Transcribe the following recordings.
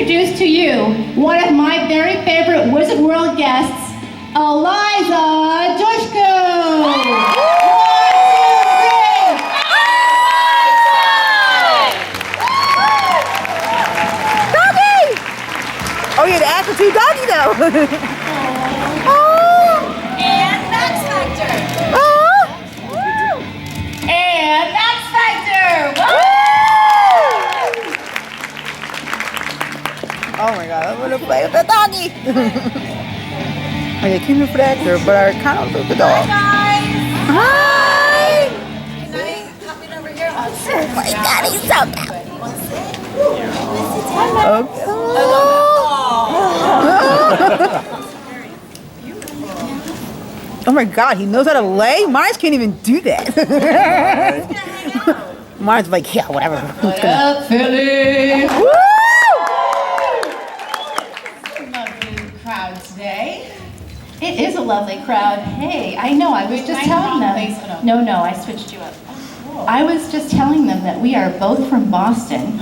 introduce to you one of my very favorite Wizard World guests, Eliza Dushku. Oh, yeah, the attitude doggy though. And Baxfactor. And Baxfactor. Oh my God, I'm gonna play with the doggy. Oh yeah, came in for the actor, but I kind of love the dog. Hi, guys. Hi. Can I hop in over here? Oh my God, he's so cute. Okay. Oh my God, he knows how to lay? Mars can't even do that. Mars like, yeah, whatever. What up, Philly? Woo! Lovely crowd today. It is a lovely crowd. Hey, I know, I was just telling them. No, I switched you up. I was just telling them that we are both from Boston.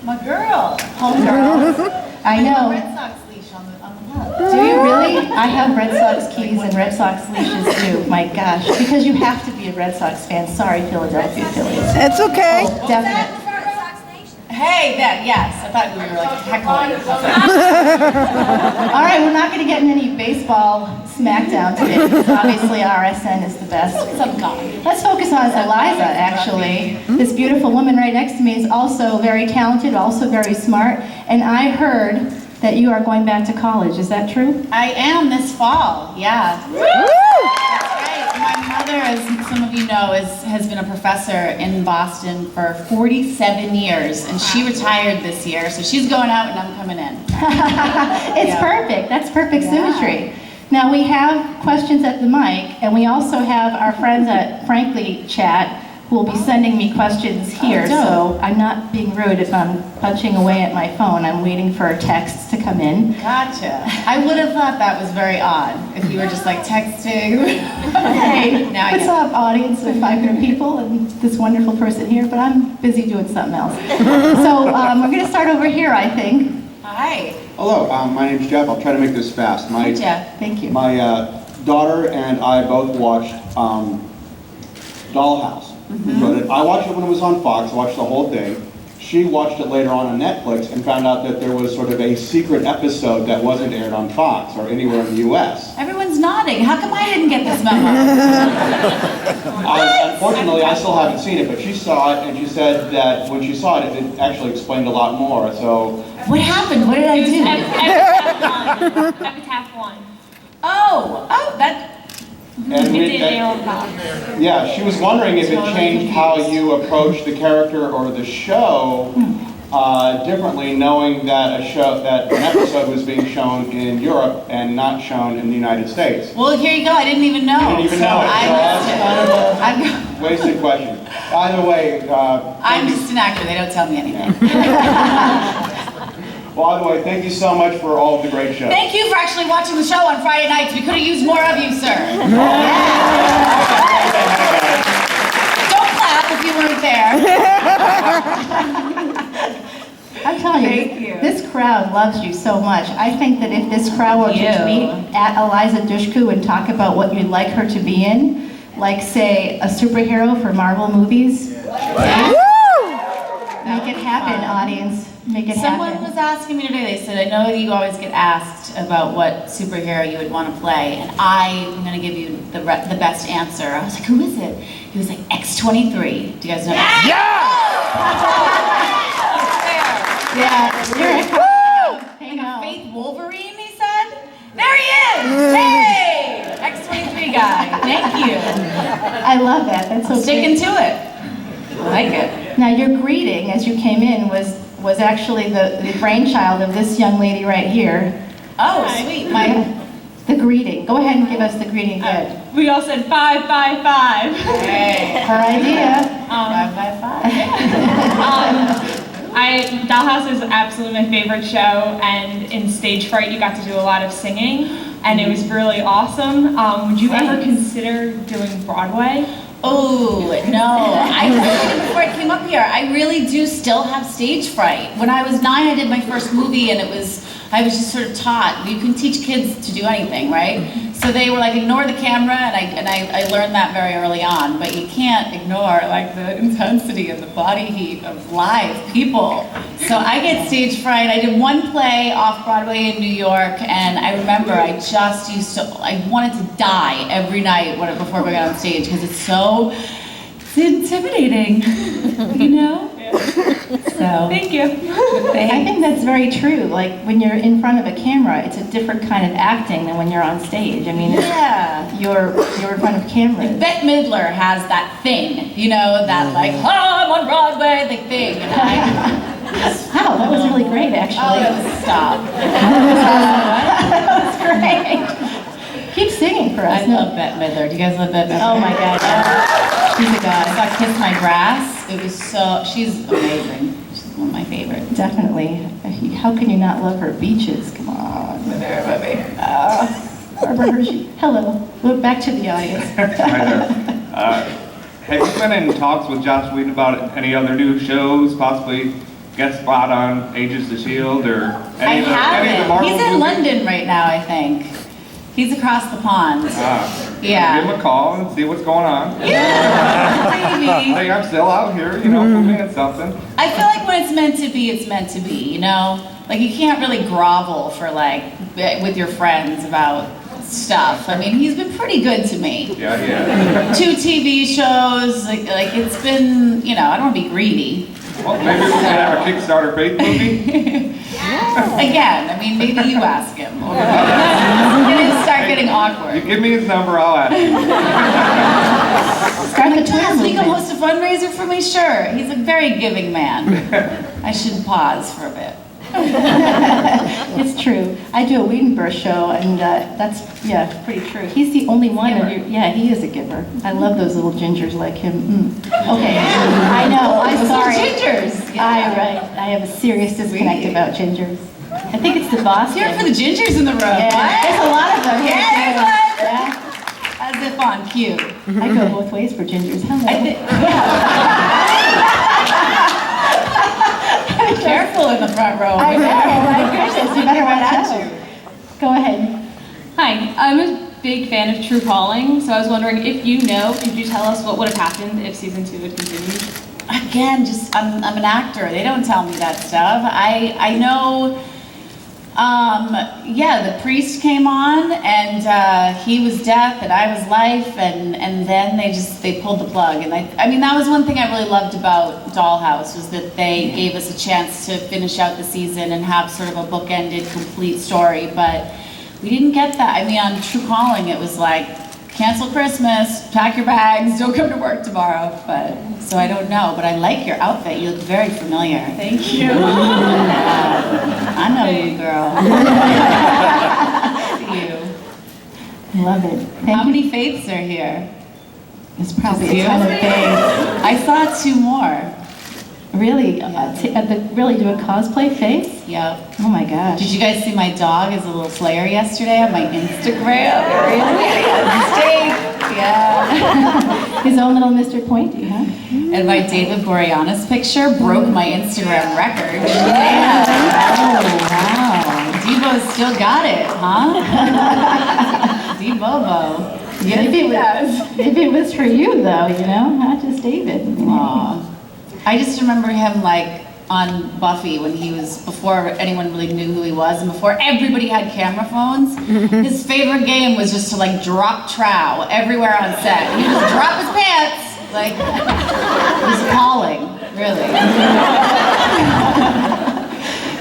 My girl. Homegirls. I know. Red Sox leash on the hub. Do you really? I have Red Sox keys and Red Sox leashes too. My gosh, because you have to be a Red Sox fan. Sorry, Philadelphia Phillies. It's okay. Oh, definitely. Hey, that, yes. I thought we were like heckling. All right, we're not going to get in any baseball smackdown today because obviously RSN is the best. Let's focus on Eliza, actually. This beautiful woman right next to me is also very talented, also very smart, and I heard that you are going back to college. Is that true? I am this fall, yeah. Woo! That's right. My mother, as some of you know, has been a professor in Boston for 47 years, and she retired this year, so she's going out and I'm coming in. It's perfect. That's perfect symmetry. Now we have questions at the mic, and we also have our friends at Frankly Chat who will be sending me questions here, so I'm not being rude if I'm punching away at my phone. I'm waiting for texts to come in. Gotcha. I would have thought that was very odd if you were just like texting. Hey, Now I what's get up, audience of 500 people and this wonderful person here, but I'm busy doing something else. So we're going to start over here, I think. Hi. Hello, my name's Jeff. I'll try to make this fast. Hi, Jeff. Thank you. My daughter and I both watched Dollhouse. But I watched it when it was on Fox. I watched the whole thing. She watched it later on Netflix and found out that there was sort of a secret episode that wasn't aired on Fox or anywhere in the U.S. Everyone's nodding. How come I didn't get this memo? Unfortunately, I still haven't seen it, but she saw it and she said that when she saw it, it actually explained a lot more. So, What happened? What did I do? Epitaph 1. Oh, that. and we, It did air on Fox. yeah, she was wondering if it changed how you approach the character or the show differently, knowing that an episode was being shown in Europe and not shown in the United States. Well, here you go. I didn't even know. You didn't even know it. I So missed it. that's kind of a wasted question. Either way, I'm just an actor. They don't tell me anything. well, either way, thank you so much for all of the great shows. Thank you for actually watching the show on Friday nights. We could have used more of you, sir. Don't clap if you weren't there. I'm telling you, this crowd loves you so much. I think that if this crowd were to tweet at Eliza Dushku and talk about what you'd like her to be in, like say a superhero for Marvel movies, make it happen, audience. Make it Someone happen. was asking me today, they said, I know you always get asked about what superhero you would want to play, and I'm going to give you the best answer. I was like, who is it? He was like, X-23. Do you guys know that? Yeah, Like a fake Wolverine, he said? There he is! Hey! X-23 guy. Thank you. I love that. That's so Sticking great. to it. I like it. Now, your greeting as you came in was actually the brainchild of this young lady right here. Oh, sweet. The greeting. Go ahead and give us the greeting. Good. We all said 5, 5, 5. Hey. Her idea. 5 by 5. Dollhouse is absolutely my favorite show, and in Stage Fright you got to do a lot of singing, and it was really awesome. Would you ever consider doing Broadway? Oh, no. I said it before I came up here. I really do still have stage fright. When I was 9, I did my first movie, and I was just sort of taught, you can teach kids to do anything, right? So they were like, ignore the camera, and I learned that very early on, but you can't ignore like the intensity and the body heat of live people. So I get stage fright. I did one play off Broadway in New York, and I remember I just I wanted to die every night before we got on stage, because it's intimidating, you know? So, Thank you. I think that's very true. Like when you're in front of a camera, it's a different kind of acting than when you're on stage. I mean, you're in front of cameras. Bette Midler has that thing, you know, that like, oh, I'm on Broadway, the thing. And Wow, that was really great, actually. Stop. That was great. Keep singing for us. I love Bette Midler. Do you guys love Bette Midler? Oh my God, yeah. She's a I god. saw Kiss My Grass. It was she's amazing. She's one of my favorites. Definitely. How can you not love her? Beaches, come on. Barbara Hershey. Hello. Look back to the audience. Hi there. Have you been in talks with Joss Whedon about any other new shows, possibly guest spot on Agents of S.H.I.E.L.D. or I any of the haven't. Marvel He's in movies? London right now, I think. He's across the pond. Yeah. Give him a call and see what's going on. Yeah, maybe. Hey, I'm still out here, you know, put me in something. I feel like when it's meant to be, it's meant to be, you know? Like, you can't really grovel for, like, with your friends about stuff. I mean, he's been pretty good to me. Yeah. 2 TV shows, like it's been, you know, I don't want to be greedy. Well, maybe we can have a Kickstarter faith movie. Again, I mean, maybe you ask him. Or it's gonna start getting You awkward. give me his number, I'll ask you. Start the Twitter Yes, will you come movement. host a fundraiser for me? Sure. He's a very giving man. I should pause for a bit. It's true. I do a Wiedenberg show, and that's, pretty true. He's the only one. He is a giver. I love those little gingers like him. Okay, I know. I'm sorry. Gingers. I have a serious disconnect about gingers. I think it's the Boston. Here for the gingers in the room. Yeah, there's a lot of them here. Yeah, too. Yeah. As if on cue. I go both ways for gingers. Hello. Careful in the front row. I know. My goodness, you better watch out. Go ahead. Hi, I'm a big fan of Tru Calling, so I was wondering if you know, could you tell us what would have happened if season 2 had continued? Again, I'm an actor. They don't tell me that stuff. I know. The priest came on, and he was death, and I was life, and then they pulled the plug. And I mean, that was one thing I really loved about Dollhouse, was that they gave us a chance to finish out the season and have sort of a bookended, complete story. But we didn't get that. I mean, on Tru Calling, it was like, cancel Christmas, pack your bags, don't come to work tomorrow. So I don't know, but I like your outfit. You look very familiar. Thank you. I know you, girl. you. Love it. How many faiths are here? It's probably Just a you? ton of faith. I saw 2 more. Really? Yeah. Really do a cosplay face? Yep. Oh my gosh. Did you guys see my dog as a little Slayer yesterday on my Instagram? Really? Yeah. His own little Mr. Pointy, huh? And my David Boreanaz picture broke my Instagram record. Yeah. Oh, wow. Debo's still got it, huh? Debobo. If it was for you, though, you know, not just David. Aw. I just remember him like on Buffy when he was, before anyone really knew who he was and before everybody had camera phones, his favorite game was just to like drop trow everywhere on set. He would just drop his pants, like, it was appalling, really.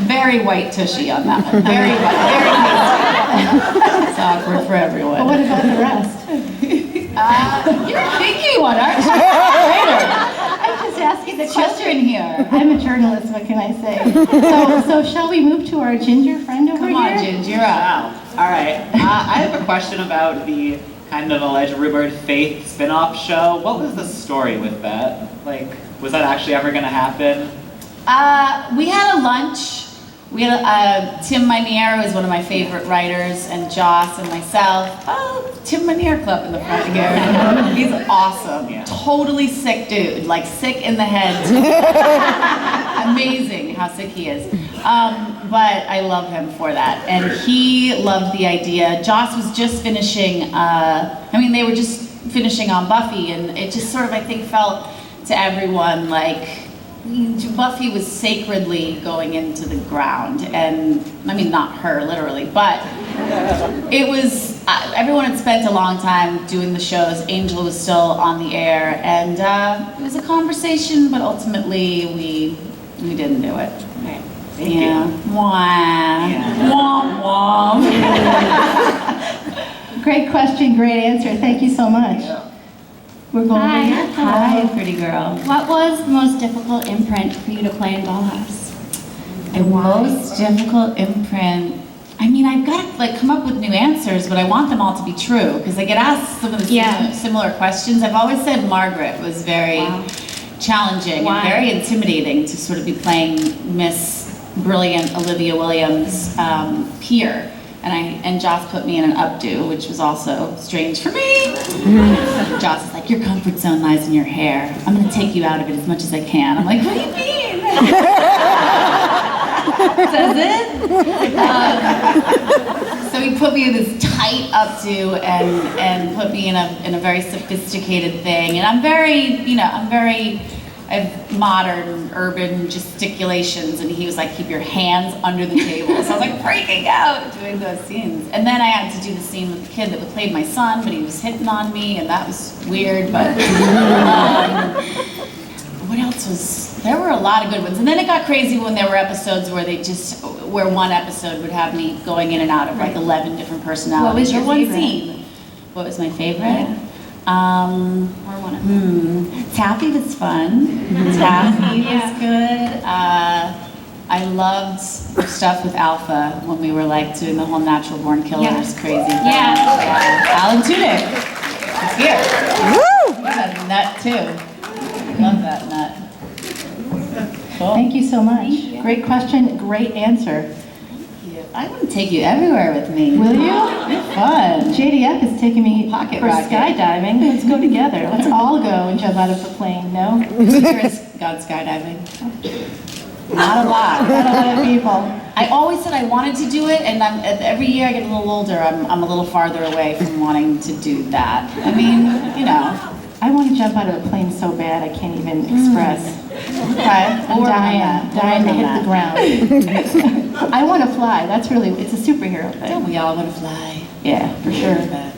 Very white tushy on that one, very white, very pasty. It's awkward for everyone. But what about the rest? You're a picky one, aren't you? I'm just asking the Children question. here. I'm a journalist, what can I say? So shall we move to our ginger friend over Come here? on, Ginge, you're up. Wow. All right. I have a question about the kind of alleged rumored Faith spinoff show. What was the story with that? Like, was that actually ever going to happen? We had a lunch We had Tim Minear was one of my favorite writers, and Joss and myself. Oh, Tim Minear Club in the front here. He's awesome. Yeah. Totally sick dude, like sick in the head. Amazing how sick he is. But I love him for that. And he loved the idea. Joss was just finishing, they were just finishing on Buffy, and it just sort of, I think, felt to everyone like Buffy was sacredly going into the ground, and not her literally, but it was, everyone had spent a long time doing the shows. Angel was still on the air, and it was a conversation, but ultimately we didn't do it. Right. Thank you. Wah. Yeah. Wah, wah. Great question, great answer. Thank you so much. We're going Hi. here. Hi, pretty girl. What was the most difficult imprint for you to play in Dollhouse? The most difficult imprint. I've got to come up with new answers, but I want them all to be true because I get asked some of the similar questions. I've always said Margaret was very challenging and very intimidating to sort of be playing Miss Brilliant Olivia Williams' peer. And Joss put me in an updo, which was also strange for me. Joss is like, your comfort zone lies in your hair. I'm gonna take you out of it as much as I can. I'm like, what do you mean? Does it? So he put me in this tight updo and put me in a very sophisticated thing. And I have modern, urban gesticulations, and he was like, keep your hands under the table. So I was like freaking out doing those scenes. And then I had to do the scene with the kid that played my son, but he was hitting on me, and that was weird, but what else was, there were a lot of good ones. And then it got crazy when there were episodes where one episode would have me going in and out of like 11 different personalities. What was your or one favorite? scene. What was my favorite? Yeah. Or one of them. Taffy was fun. Taffy was good. I loved stuff with Alpha when we were like doing the whole Natural Born Killers crazy thing. Alan Tudyk is here. Woo! He's a nut too. Love that nut. Cool. Thank you so much. Great question, great answer. I want to take you everywhere with me. Will you? Fun. JDF is taking me Pocket for rocket. skydiving. Let's go together. Let's all go and jump out of the plane, no? Who's here has gone skydiving? Not a lot. Not a lot of people. I always said I wanted to do it, and every year I get a little older, I'm a little farther away from wanting to do that. I want to jump out of a plane so bad I can't even express. Okay. I'm dying to hit the ground. I want to fly. That's really, it's a superhero thing. Don't we all want to fly? Yeah, for sure. But